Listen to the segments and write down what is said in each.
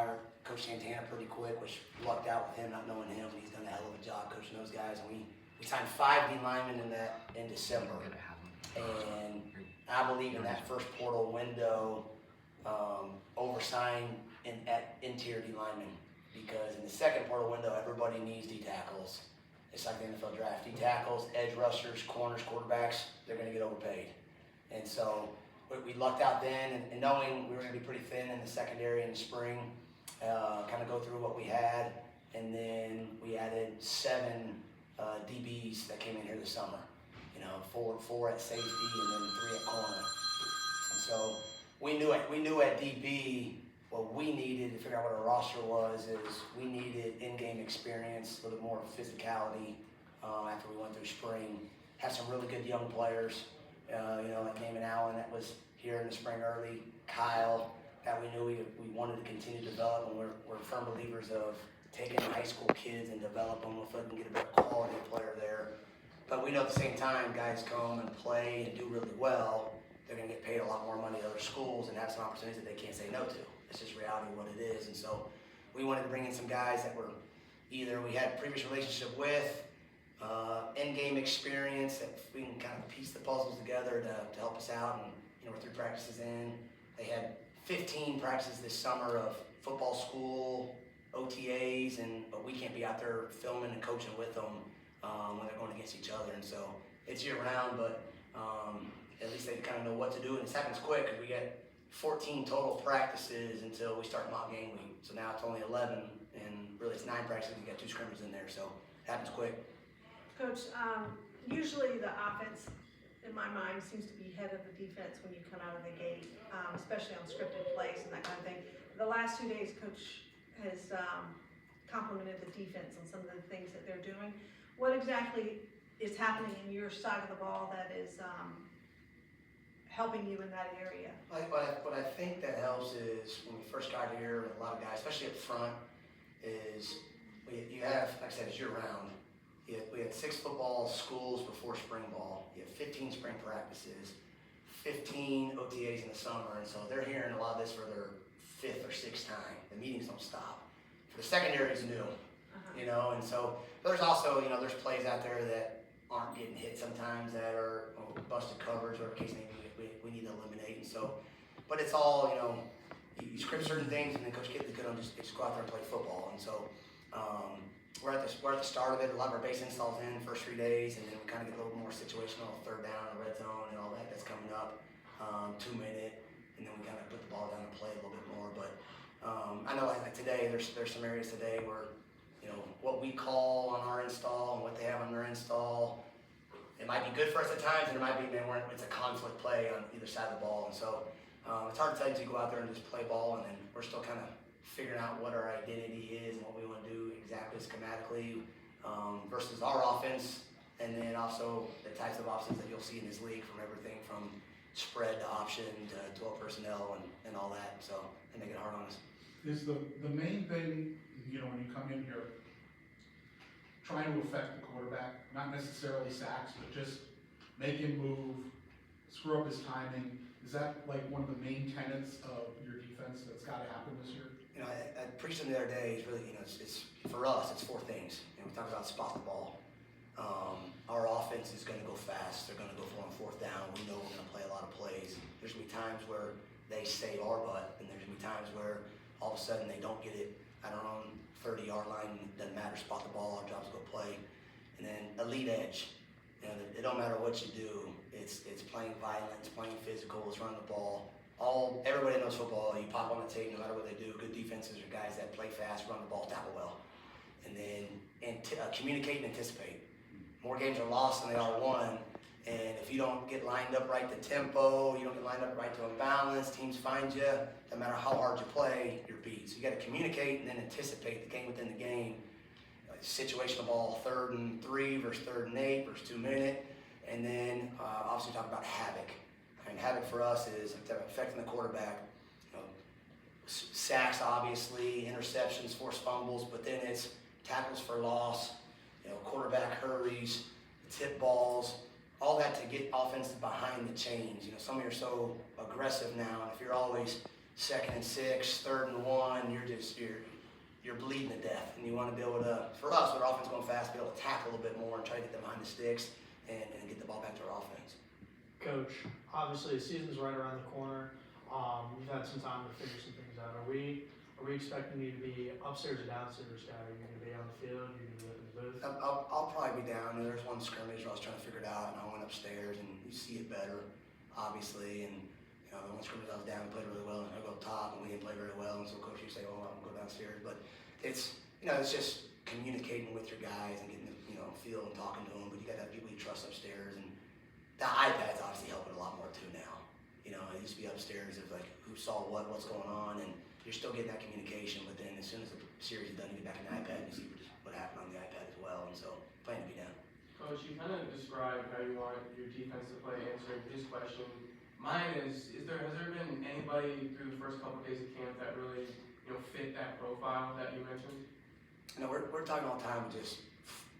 hire Coach Santana pretty quick, which lucked out with him, not knowing him. He's done a hell of a job coaching those guys. And we signed 5 D linemen in December. And I believe in that first portal window, oversigned at interior D linemen, because in the second portal window, everybody needs D tackles. It's like the NFL draft. D tackles, edge rushers, corners, quarterbacks, they're going to get overpaid. And so we lucked out then, and knowing we were going to be pretty thin in the secondary in the spring, kind of go through what we had, and then we added 7 DBs that came in here this summer. You know, 4 at safety and then 3 at corner. And so we knew at DB what we needed to figure out what our roster was is we needed in-game experience, a little more physicality after we went through spring. Had some really good young players, you know, like Naaman Allen that was here in the spring early, Kyle that we knew we wanted to continue to develop, and we're firm believers of taking high school kids and develop them if we can get a better quality player there. But we know at the same time, guys come and play and do really well, they're going to get paid a lot more money at other schools and have some opportunities that they can't say no to. It's just reality of what it is. And so we wanted to bring in some guys that were either we had previous relationship with, in-game experience, that we can kind of piece the puzzles together to help us out. And you know, we're 3 practices in. They had 15 practices this summer of football school, OTAs, but we can't be out there filming and coaching with them when they're going against each other. And so it's year-round, but at least they kind of know what to do. And this happens quick because we get 14 total practices until we start mock game week. So now it's only 11, and really it's 9 practices. You got 2 scrimmages in there, so it happens quick. Coach, usually the offense, in my mind, seems to be ahead of the defense when you come out of the gate, especially on scripted plays and that kind of thing. The last 2 days, Coach has complimented the defense on some of the things that they're doing. What exactly is happening in your side of the ball that is helping you in that area? What I think that helps is when we first got here, a lot of guys, especially up front, is you have, like I said, it's year-round. We had 6 football schools before spring ball. You have 15 spring practices, 15 OTAs in the summer, and so they're hearing a lot of this for their 5th or 6th time. The meetings don't stop. For the secondary, it's new, you know, and so there's also, you know, there's plays out there that aren't getting hit sometimes that are busted coverage or case we need to eliminate. And so, but it's all, you know, you script certain things and then Coach Kitley's going to just go out there and play football. And so we're at the start of it. A lot of our base installs in the first 3 days, and then we kind of get a little more situational, 3rd down and red zone and all that's coming up, 2-minute, and then we kind of put the ball down and play a little bit more. But I know like today, there's some areas today where, you know, what we call on our install and what they have on their install, it might be good for us at times, and it might be, man, it's a conflict play on either side of the ball. And so it's hard to tell you to go out there and just play ball, and then we're still kind of figuring out what our identity is and what we want to do exactly schematically versus our offense, and then also the types of options that you'll see in this league, from everything from spread to option to 12 personnel and all that. So they make it hard on us. Is the main thing, you know, when you come in here, trying to affect the quarterback, not necessarily sacks, but just make him move, screw up his timing? Is that like one of the main tenets of your defense that's got to happen this year? You know, I preached them the other day. It's really, you know, it's for us, it's 4 things. You know, we talk about spot the ball. Our offense is going to go fast. They're going to go for on 4th down. We know we're going to play a lot of plays. There's going to be times where they save our butt, and there's going to be times where all of a sudden they don't get it at our own 30-yard line. It doesn't matter, spot the ball, our job's to go play. And then elite edge. You know, it don't matter what you do. It's playing violent, it's playing physical, it's running the ball. Everybody knows football. You pop on the tape, no matter what they do. Good defenses are guys that play fast, run the ball, tackle well, and then communicate and anticipate. More games are lost than they are won. And if you don't get lined up right to tempo, you don't get lined up right to imbalance, teams find you. No matter how hard you play, you're beat. So you got to communicate and then anticipate the game within the game. Situational ball, 3rd and 3 versus 3rd and 8 versus 2-minute, and then obviously talk about havoc. I mean, havoc for us is affecting the quarterback. You know, sacks, obviously, interceptions, forced fumbles, but then it's tackles for loss. You know, quarterback hurries, tip balls. All that to get offenses behind the chains. You know, some of you are so aggressive now, and if you're always 2nd and 6, 3rd and 1, you're bleeding to death, and you want to be able to, for us, with our offense going fast, be able to tackle a little bit more and try to get them behind the sticks and get the ball back to our offense. Coach, obviously the season's right around the corner. You've had some time to figure some things out. Are we expecting you to be upstairs or downstairs guy? Are you going to be on the field? Are you going to be up in the booth? I'll probably be down. There's one scrimmage where I was trying to figure it out, and I went upstairs, and you see it better, obviously. And the one scrimmage I was down, we played really well, and I go up top, and we didn't play very well. And so coach, you say, "Oh, I'm going to go downstairs." But it's it's just communicating with your guys and getting feel and talking to them. But you got to have people you trust upstairs, and the iPad's obviously helping a lot more too now. It used to be upstairs of like who saw what's going on, and you're still getting that communication. But then as soon as the series is done, you get back in the iPad and you see what happened on the iPad as well. And so plan to be down. Coach, you kind of described how you want your defense to play, answering his question. Mine has there been anybody through the first couple of days of camp that really fit that profile that you mentioned? We're talking all the time with just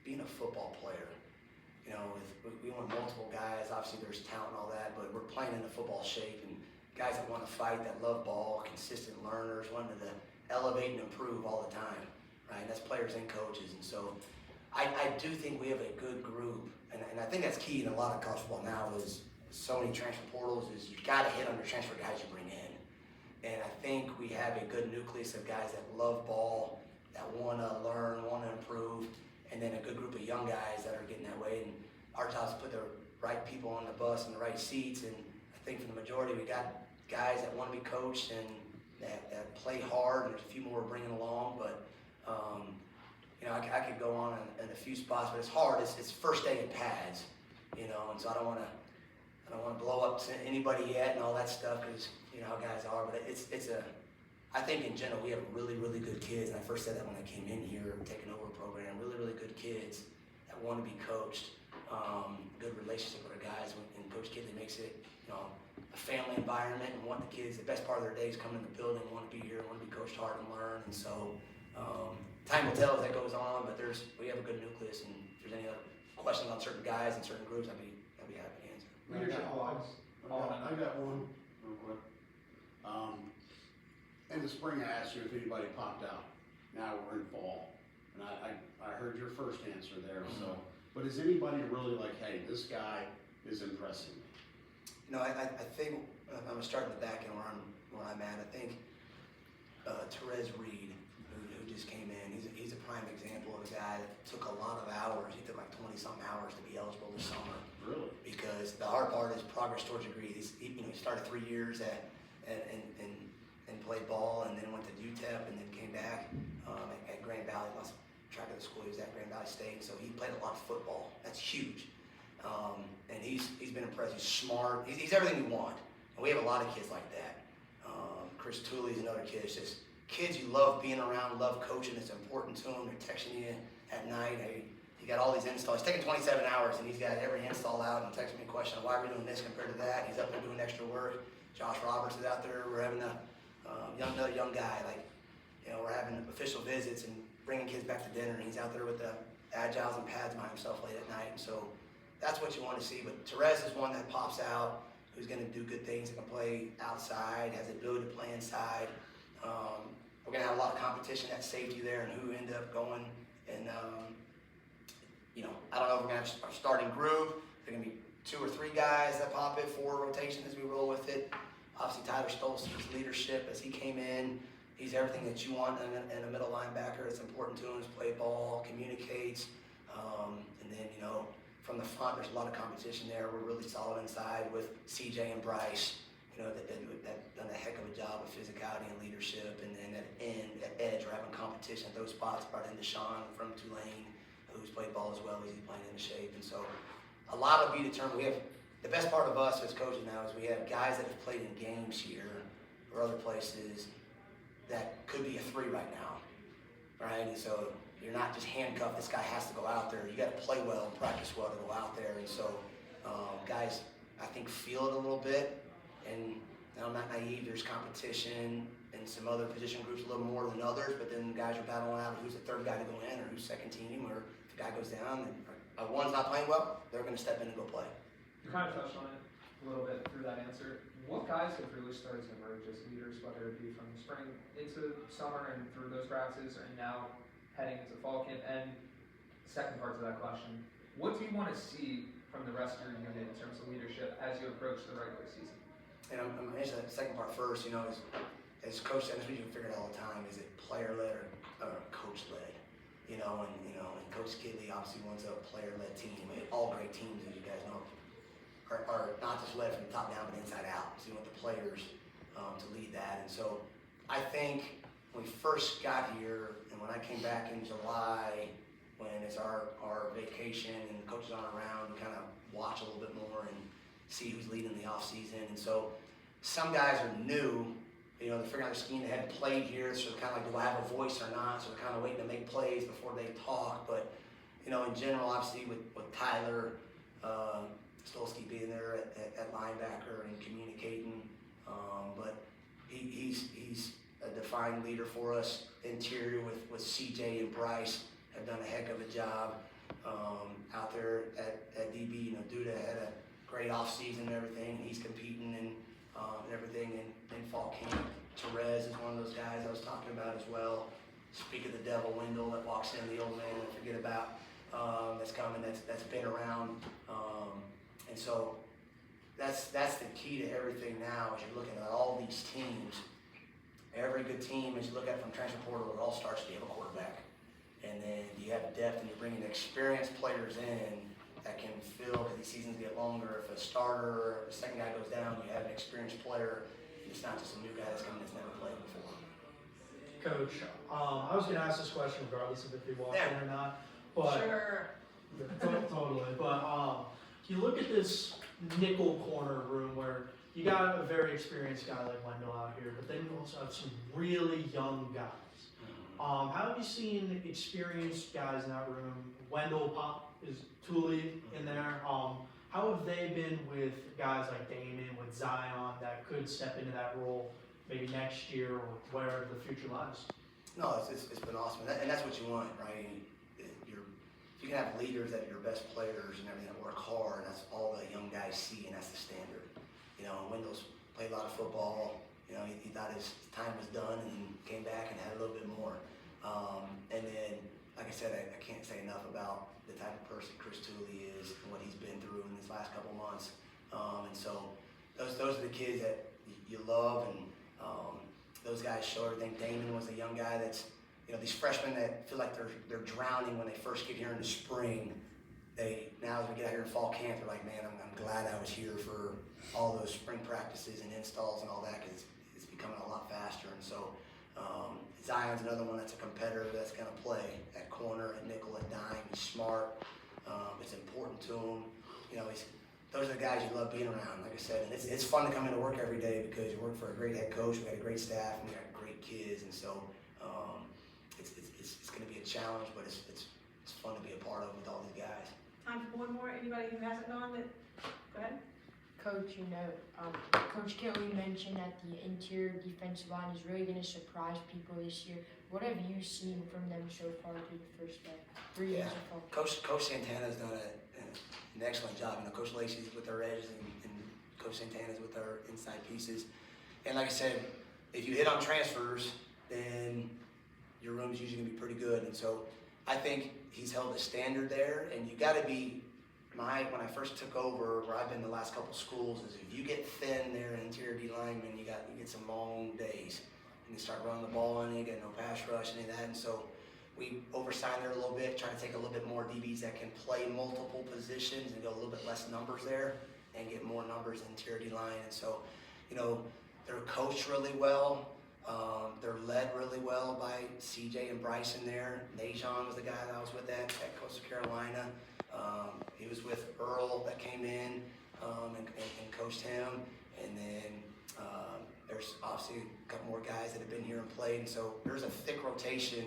being a football player. We want multiple guys. Obviously, there's talent and all that, but we're playing in the football shape, and guys that want to fight, that love ball, consistent learners, wanting to elevate and improve all the time, right? That's players and coaches, and so I do think we have a good group, and I think that's key in a lot of college football now is so many transfer portals is you got to hit on your transfer guys you bring in, and I think we have a good nucleus of guys that love ball, that want to learn, want to improve, and then a good group of young guys that are getting that way. And our job is to put the right people on the bus in the right seats. And I think for the majority, we got guys that want to be coached and that play hard. And there's a few more we're bringing along, but I could go on in a few spots, but it's hard. It's first day in pads, and so I don't want to blow up anybody yet and all that stuff because how guys are. But I think in general we have really, really good kids, and I first said that when I came in here, taking over a program. Really, really good kids that want to be coached. Good relationship with our guys, and Coach Kidley makes it, a family environment, and want the kids. The best part of their days coming in the building, want to be here, want to be coached hard and learn. And so, time will tell as that goes on. But we have a good nucleus, and if there's any other questions on certain guys and certain groups, I'd be happy to answer. I got one real quick. In the spring, I asked you if anybody popped out. Now we're in fall, and I heard your first answer there. So, but is anybody really like, hey, this guy is impressing me? I think I'm starting the back end where I'm at. I think Therese Reed, who just came in, he's a prime example of a guy that took a lot of hours. He took like 20-something hours to be eligible this summer. Really? Because the hard part is progress towards a degree. He started 3 years and played ball, and then went to UTEP, and then came back at Grand Valley. Lost track of the school he was at, Grand Valley State. So he played a lot of football. That's huge. And he's been impressive. He's smart. He's everything we want. And we have a lot of kids like that. Chris Tooley's another kid. It's just kids you love being around, love coaching. It's important to them. They're texting you at night. Hey, he got all these installs. He's taking 27 hours, and he's got every install out and texting me a question, why are we doing this compared to that? He's up there doing extra work. Josh Roberts is out there. We're having another young guy. We're having official visits and bringing kids back to dinner, and he's out there with the agiles and pads by himself late at night. And so that's what you want to see. But Therese is one that pops out, who's going to do good things, that can play outside, has the ability to play inside. We're going to have a lot of competition at safety there, and who end up going. And I don't know if we're going to have our starting group. There are going to be 2 or 3 guys that pop in for rotation as we roll with it. Obviously, Tyler Stolz's leadership as he came in. He's everything that you want in a middle linebacker. It's important to him to play ball, communicates, and then from the front, there's a lot of competition there. We're really solid inside with CJ and Bryce. That done a heck of a job of physicality and leadership. And then at edge, we're having competition at those spots. Brought in Deshaun from Tulane, who's played ball as well as he's playing into shape. And so, a lot will be determined. We have the best part of us as coaches now is we have guys that have played in games here or other places that could be a 3 right now, right? And so you're not just handcuffed. This guy has to go out there. You got to play well and practice well to go out there. And so guys, I think, feel it a little bit. And I'm not naive. There's competition in some other position groups a little more than others, but then guys are battling out who's the third guy to go in or who's second team, or if the guy goes down and one's not playing well, they're going to step in and go play. You kind of touched on it a little bit through that answer. what guys have really started to emerge as leaders, whether it be from spring into summer and through those practices, and now heading into fall camp? And second part to that question, what do you want to see from the rest of your unit in terms of leadership as you approach the regular season? And I'm gonna answer that second part first. You know, as coach said, as we figure it all the time, is it player led or coach led? You know, and Coach Kidley obviously wants a player led team. All great teams, as you guys know, are not just led from the top down, but inside out. So you want the players to lead that. And so I think when we first got here, and when I came back in July, when it's our vacation and the coaches aren't around, we kind of watch a little bit more and see who's leading the off season. And so some guys are new. You know, they're figuring out their scheme. They hadn't played here, so kind of like, do I have a voice or not? So they're kind of waiting to make plays before they talk. But, you know, in general, obviously with Tyler Stolsky being there at linebacker and communicating, but he's a defined leader for us. Interior with CJ and Bryce have done a heck of a job out there at DB. You know, Duda had a great off season and everything. He's competing and everything in fall camp. Therese is one of those guys I was talking about as well. Speak of the devil, Wendell, that walks in, the old man I forget about, that's coming, that's been around. And so that's the key to everything now as you're looking at all these teams. Every good team, as you look at it from transfer portal, it all starts, do you have a quarterback? And then do you have depth, and you're bringing experienced players in that can fill, as these seasons get longer. If a starter or a second guy goes down, you have an experienced player. It's not just a new guy that's coming that's never played before. Coach, I was going to ask this question regardless of if he walked in or not, but Sure. totally. But you look at this nickel corner room where you got a very experienced guy like Wendell out here, but then you also have some really young guys. How have you seen experienced guys in that room? Wendell, Pop, is Thule in there? How have they been with guys like Damon, with Zion, that could step into that role maybe next year or wherever the future lies? No, it's been awesome, and that's what you want, right? If you can have leaders that are your best players and everything that work hard, that's all the young guys see, and that's the standard. You know, Wendell's played a lot of football. You know, he thought his time was done and came back and had a little bit more. And then, like I said, I can't say enough about the type of person Chris Thule is and what he's been through in these last couple months. And so those are the kids that you love, and those guys show everything. Damon was a young guy that's, you know, these freshmen that feel like they're drowning when they first get here in the spring. Now as we get out here in fall camp, they're like, man, I'm glad I was here for all those spring practices and installs and all that, because it's becoming a lot faster. And so Zion's another one that's a competitor that's going to play at corner, at nickel, at dime. He's smart. It's important to him. You know, those are the guys you love being around, like I said. And it's fun to come into work every day because you work for a great head coach, we got a great staff, and we got great kids. And so it's going to be a challenge, but it's fun to be a part of with all these guys. Time for one more. Anybody who hasn't gone, go ahead. Coach, Coach Kelly mentioned that the interior defensive line is really going to surprise people this year. What have you seen from them so far through the first 3 years of fall? Coach Santana's done an excellent job. You know, Coach Lacey's with our edges, and Coach Santana's with our inside pieces. And like I said, if you hit on transfers, then your room's usually going to be pretty good. And so I think he's held a standard there, and you got to be. When I first took over, where I've been the last couple schools, is if you get thin there in interior D lineman, you get some long days, and you start running the ball and you get no pass rush, any of that. And so we oversigned there a little bit, trying to take a little bit more DBs that can play multiple positions and go a little bit less numbers there and get more numbers in interior D line. And so, you know, they're coached really well. They're led really well by CJ and Bryce in there. Najon was the guy that I was with at Coastal Carolina. He was with Earl that came in and coached him. And then there's obviously a couple more guys that have been here and played. And so there's a thick rotation.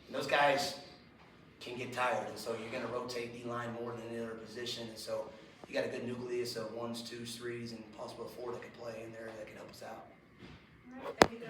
And those guys can get tired. And so you're going to rotate D-line more than any other position. And so you got a good nucleus of 1s, 2s, 3s, and possibly a 4 that can play in there that can help us out. All right, thank you.